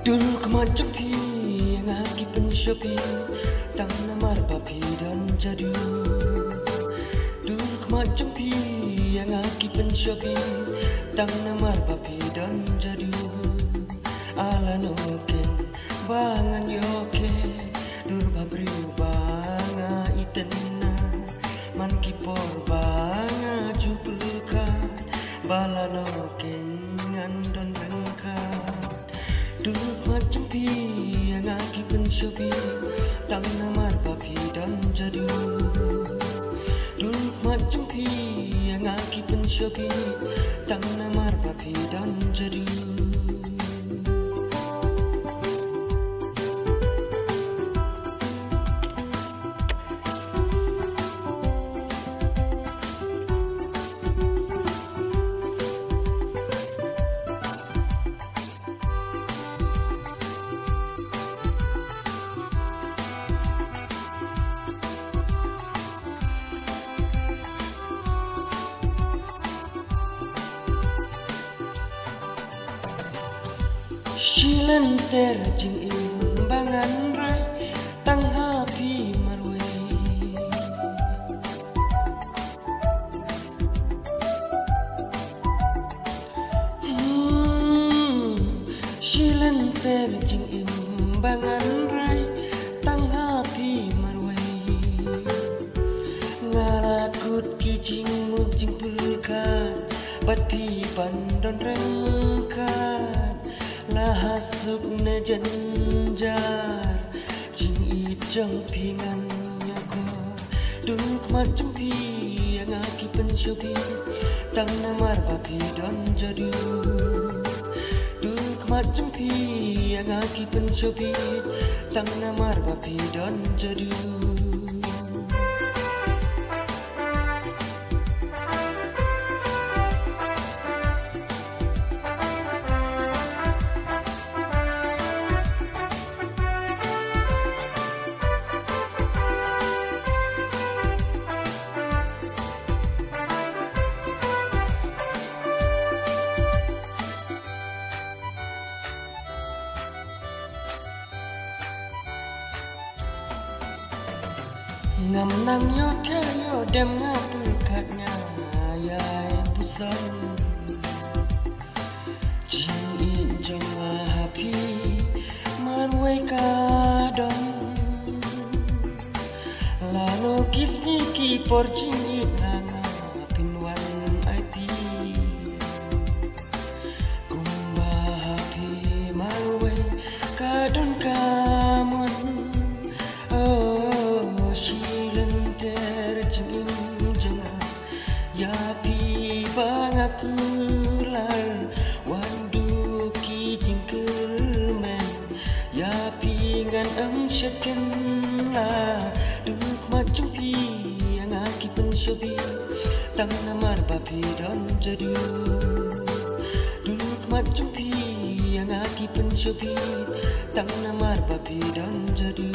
Dulu macam pi yang aki penshopi tang namar papi dan jadu. Dulu macam pi yang aki penshopi tang namar papi dan jadu. Ala noken bangan yoke durba briu banga itena man kipor banga jupulka bala noken ngandon rengkat. Dulu macam pi yang aki penshopi tang namar papi dan jadu. Dulu macam pi yang aki penshopi tang namar papi dan jadu. Silen terjing imbangan rai tang hapi marwai. Silen terjing imbangan rai tang hapi marwai. Ngarakut kijing mujing pulkan pati pandon rengkat. Lahasuk na janjar jing ijang pingan nyako. Duk macam pi yang aki penshopi tang namar papi dan jadu. Duk macam pi yang aki penshopi tang namar papi dan jadu. Ngam nang yo kayo dem ngapul katnya ayai pusan. Jin jong happy marwai kadon. Lalu kisni ki por jin nanga pinwan IT. Kumba happy marwai kadon kamon. Bangakular wandu kijing kelmen ya pingan syaken la. Duk macam pi yang aki penshopi tang namar papi dan jadu. Duk macam pi yang aki penshopi tang namar papi dan jadu.